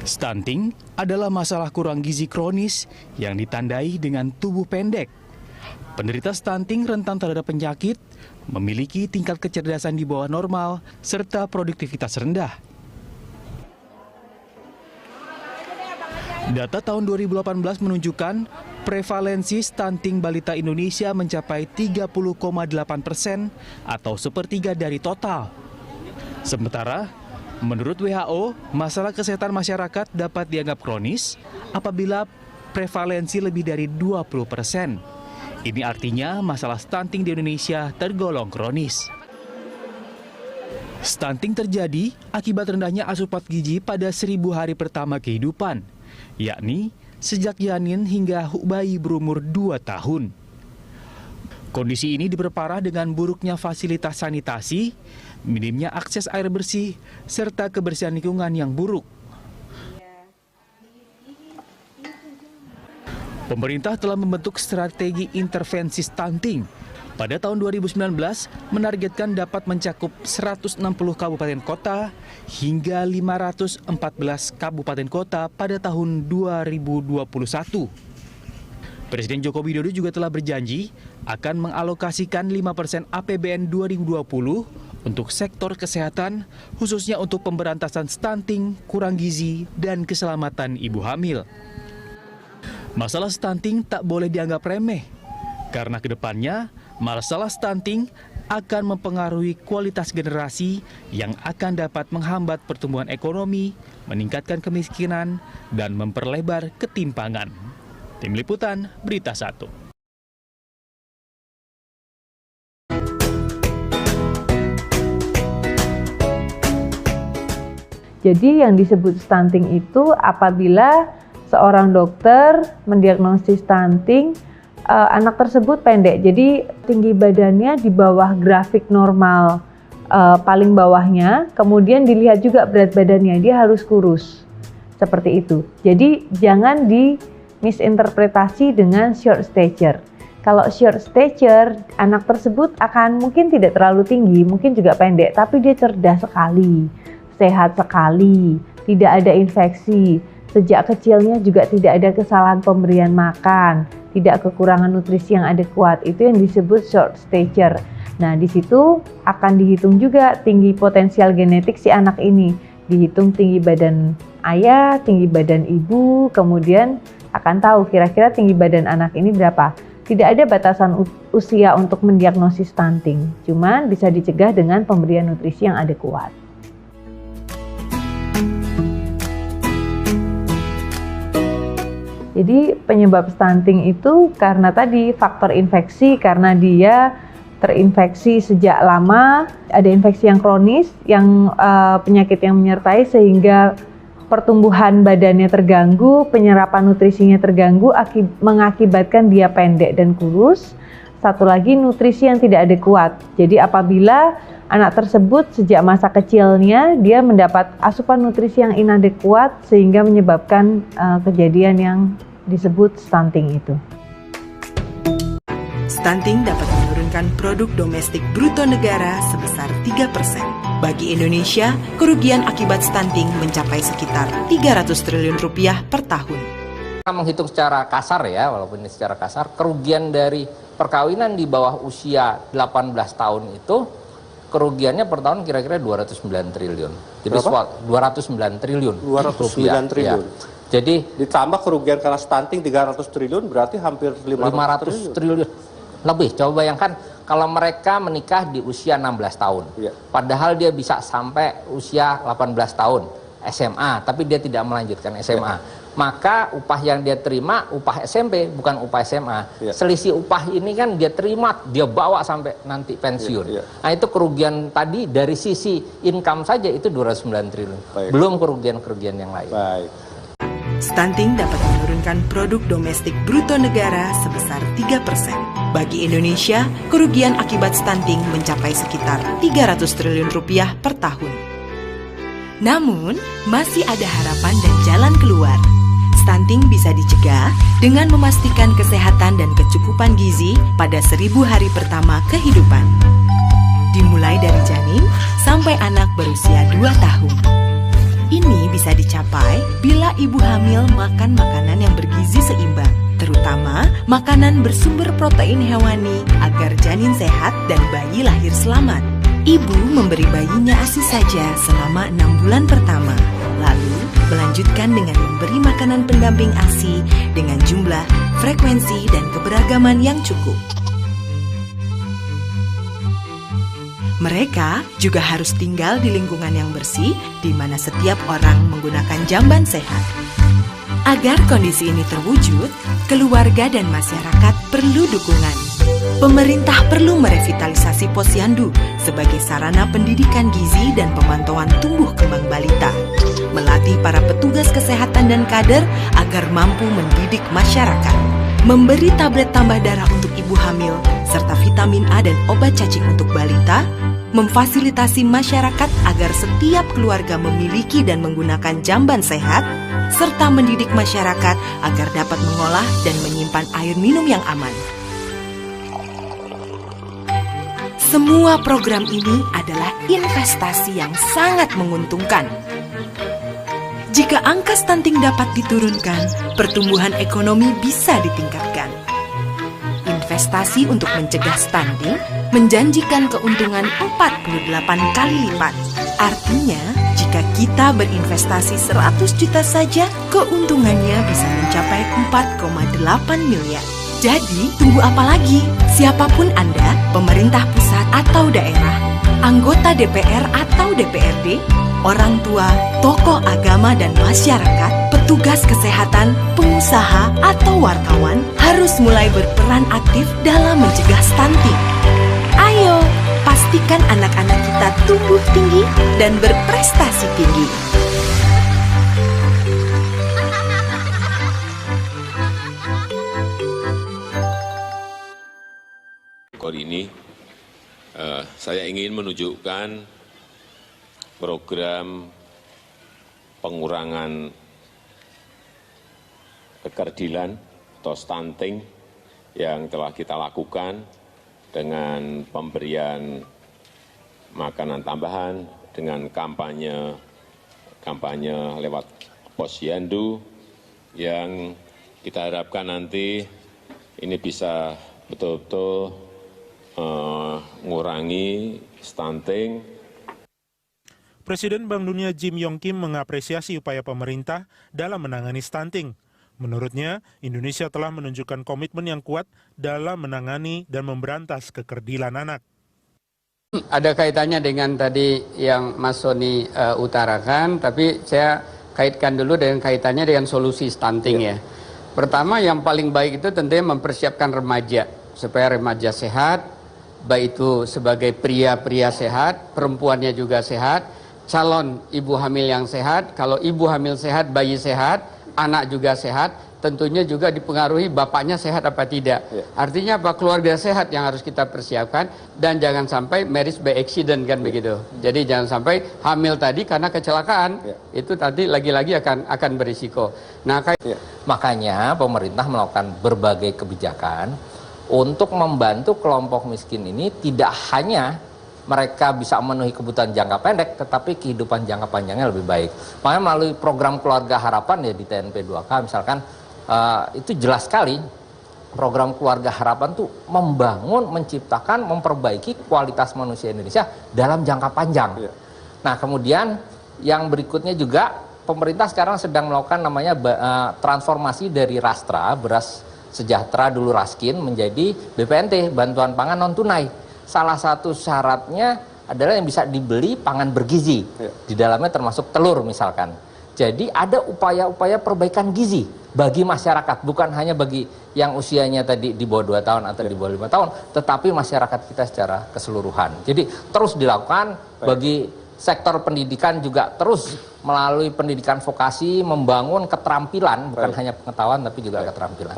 Stunting adalah masalah kurang gizi kronis yang ditandai dengan tubuh pendek. Penderita stunting rentan terhadap penyakit, memiliki tingkat kecerdasan di bawah normal, serta produktivitas rendah. Data tahun 2018 menunjukkan prevalensi stunting balita Indonesia mencapai 30,8% atau sepertiga dari total. Sementara, menurut WHO, masalah kesehatan masyarakat dapat dianggap kronis apabila prevalensi lebih dari 20%. Ini artinya masalah stunting di Indonesia tergolong kronis. Stunting terjadi akibat rendahnya asupan gizi pada 1000 hari pertama kehidupan, yakni sejak janin hingga bayi berumur 2 tahun. Kondisi ini diperparah dengan buruknya fasilitas sanitasi, minimnya akses air bersih, serta kebersihan lingkungan yang buruk. Pemerintah telah membentuk strategi intervensi stunting. Pada tahun 2019, menargetkan dapat mencakup 160 kabupaten kota hingga 514 kabupaten kota pada tahun 2021. Presiden Joko Widodo juga telah berjanji akan mengalokasikan 5% APBN 2020 untuk sektor kesehatan, khususnya untuk pemberantasan stunting, kurang gizi, dan keselamatan ibu hamil. Masalah stunting tak boleh dianggap remeh, karena kedepannya masalah stunting akan mempengaruhi kualitas generasi yang akan dapat menghambat pertumbuhan ekonomi, meningkatkan kemiskinan, dan memperlebar ketimpangan. Tim Liputan, Berita 1. Jadi yang disebut stunting itu apabila seorang dokter mendiagnosis stunting, anak tersebut pendek, jadi tinggi badannya di bawah grafik normal paling bawahnya, kemudian dilihat juga berat badannya, dia harus kurus, seperti itu. Jadi jangan dimisinterpretasi dengan short stature. Kalau short stature, anak tersebut akan mungkin tidak terlalu tinggi, mungkin juga pendek, tapi dia cerdas sekali, sehat sekali, tidak ada infeksi. Sejak kecilnya juga tidak ada kesalahan pemberian makan, tidak kekurangan nutrisi yang adekuat. Itu yang disebut short stature. Nah, di situ akan dihitung juga tinggi potensial genetik si anak ini. Dihitung tinggi badan ayah, tinggi badan ibu, kemudian akan tahu kira-kira tinggi badan anak ini berapa. Tidak ada batasan usia untuk mendiagnosis stunting, cuman bisa dicegah dengan pemberian nutrisi yang adekuat. Jadi penyebab stunting itu karena tadi faktor infeksi, karena dia terinfeksi sejak lama, ada infeksi yang kronis, yang penyakit yang menyertai sehingga pertumbuhan badannya terganggu, penyerapan nutrisinya terganggu, mengakibatkan dia pendek dan kurus. Satu lagi nutrisi yang tidak adekuat. Jadi apabila anak tersebut sejak masa kecilnya dia mendapat asupan nutrisi yang inadekuat sehingga menyebabkan kejadian yang disebut stunting itu. Stunting dapat menurunkan produk domestik bruto negara sebesar 3%. Bagi Indonesia, kerugian akibat stunting mencapai sekitar 300 triliun rupiah per tahun. Kita menghitung secara kasar ya, walaupun ini secara kasar, kerugian dari perkawinan di bawah usia 18 tahun itu kerugiannya per tahun kira-kira 209 triliun. Jadi 209 triliun. 209 triliun. Ya. Jadi ditambah kerugian karena stunting 300 triliun berarti hampir 500 triliun. Lebih, coba bayangkan kalau mereka menikah di usia 16 tahun. Ya. Padahal dia bisa sampai usia 18 tahun SMA, tapi dia tidak melanjutkan SMA. Ya. Maka upah yang dia terima upah SMP, bukan upah SMA. Ya. Selisih upah ini kan dia terima, dia bawa sampai nanti pensiun. Ya. Nah itu kerugian tadi dari sisi income saja itu 209 triliun. Baik. Belum kerugian-kerugian yang lain. Baik. Stunting dapat menurunkan produk domestik bruto negara sebesar 3%. Bagi Indonesia, kerugian akibat stunting mencapai sekitar 300 triliun rupiah per tahun. Namun, masih ada harapan dan jalan keluar. Stunting bisa dicegah dengan memastikan kesehatan dan kecukupan gizi pada 1000 hari pertama kehidupan. Dimulai dari janin sampai anak berusia 2 tahun. Ini bisa dicapai tercapai bila ibu hamil makan makanan yang bergizi seimbang, terutama makanan bersumber protein hewani agar janin sehat dan bayi lahir selamat. Ibu memberi bayinya ASI saja selama 6 bulan pertama, lalu melanjutkan dengan memberi makanan pendamping ASI dengan jumlah, frekuensi, dan keberagaman yang cukup. Mereka juga harus tinggal di lingkungan yang bersih, di mana setiap orang menggunakan jamban sehat. Agar kondisi ini terwujud, keluarga dan masyarakat perlu dukungan. Pemerintah perlu merevitalisasi posyandu sebagai sarana pendidikan gizi dan pemantauan tumbuh kembang balita. Melatih para petugas kesehatan dan kader agar mampu mendidik masyarakat. Memberi tablet tambah darah untuk ibu hamil, serta vitamin A dan obat cacing untuk balita. Memfasilitasi masyarakat agar setiap keluarga memiliki dan menggunakan jamban sehat, serta mendidik masyarakat agar dapat mengolah dan menyimpan air minum yang aman. Semua program ini adalah investasi yang sangat menguntungkan. Jika angka stunting dapat diturunkan, pertumbuhan ekonomi bisa ditingkatkan. Investasi untuk mencegah stunting menjanjikan keuntungan 48 kali lipat. Artinya, jika kita berinvestasi 100 juta saja, keuntungannya bisa mencapai 4,8 miliar. Jadi, tunggu apa lagi? Siapapun Anda, pemerintah pusat atau daerah, anggota DPR atau DPRD, orang tua, tokoh agama dan masyarakat, petugas kesehatan, pengusaha, atau wartawan harus mulai berperan aktif dalam mencegah stunting. Ayo, pastikan anak-anak kita tumbuh tinggi dan berprestasi tinggi. Kali ini saya ingin menunjukkan program pengurangan kekerdilan atau stunting yang telah kita lakukan dengan pemberian makanan tambahan, dengan kampanye lewat posyandu yang kita harapkan nanti ini bisa betul-betul mengurangi stunting. Presiden Bank Dunia Jim Yong Kim mengapresiasi upaya pemerintah dalam menangani stunting. Menurutnya, Indonesia telah menunjukkan komitmen yang kuat dalam menangani dan memberantas kekerdilan anak. Ada kaitannya dengan tadi yang Mas Sony utarakan, tapi saya kaitkan dulu dengan kaitannya dengan solusi stunting ya. Pertama, yang paling baik itu tentunya mempersiapkan remaja, supaya remaja sehat, baik itu sebagai pria-pria sehat, perempuannya juga sehat, calon ibu hamil yang sehat, kalau ibu hamil sehat, bayi sehat, anak juga sehat, tentunya juga dipengaruhi bapaknya sehat apa tidak. Artinya apa? Keluarga sehat yang harus kita persiapkan, dan jangan sampai marriage by accident kan begitu. Jadi jangan sampai hamil tadi karena kecelakaan, itu tadi lagi-lagi akan berisiko. Nah, makanya pemerintah melakukan berbagai kebijakan untuk membantu kelompok miskin ini, tidak hanya mereka bisa memenuhi kebutuhan jangka pendek, tetapi kehidupan jangka panjangnya lebih baik. Makanya melalui program Keluarga Harapan ya di TNP 2K misalkan, itu jelas sekali program Keluarga Harapan tuh membangun, menciptakan, memperbaiki kualitas manusia Indonesia dalam jangka panjang. Nah kemudian yang berikutnya juga pemerintah sekarang sedang melakukan namanya transformasi dari Rastra, beras sejahtera dulu Raskin, menjadi BPNT, bantuan pangan non tunai. Salah satu syaratnya adalah yang bisa dibeli pangan bergizi. Di dalamnya termasuk telur misalkan. Jadi ada upaya-upaya perbaikan gizi bagi masyarakat, bukan hanya bagi yang usianya tadi di bawah 2 tahun atau di bawah 5 tahun, tetapi masyarakat kita secara keseluruhan. Jadi terus dilakukan. Bagi sektor pendidikan juga terus melalui pendidikan vokasi membangun keterampilan, bukan hanya pengetahuan tapi juga keterampilan.